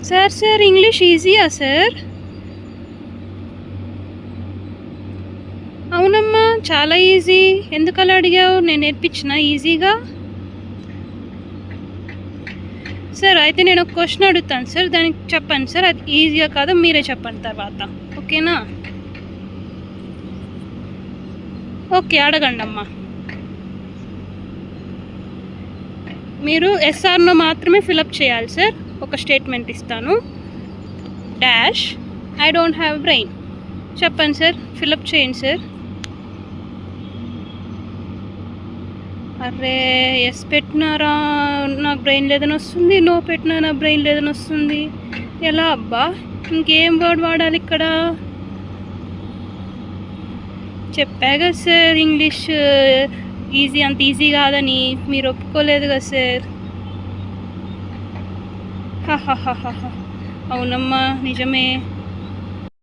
Sir English ఈజీయా sir? అవునమ్మా, చాలా easy. ఎందుకలా అడిగావు? నేను నేర్పించిన ఈజీగా. సార్ అయితే నేను ఒక క్వశ్చన్ అడుగుతాను సార్, దానికి చెప్పండి సార్. అది ఈజీగా కాదో మీరే చెప్పండి తర్వాత, ఓకేనా? ఓకే, అడగండి అమ్మా. మీరు ఎస్ఆర్నో మాత్రమే ఫిలప్ చేయాలి సార్. ఒక స్టేట్మెంట్ ఇస్తాను. Dash I don't have brain. చెప్పండి సార్, ఫిలప్ చేయండి సార్. అరే, ఎస్ పెట్టినారా నాకు బ్రెయిన్ లేదని వస్తుంది, నో పెట్టినా నా బ్రెయిన్ లేదని వస్తుంది. ఎలా అబ్బా? ఇంకేం వర్డ్ వాడాలి ఇక్కడ? చెప్పాగా సార్ ఇంగ్లీష్ ఈజీ, అంత ఈజీ కాదని. మీరు ఒప్పుకోలేదు కదా సార్. అవునమ్మా, నిజమే.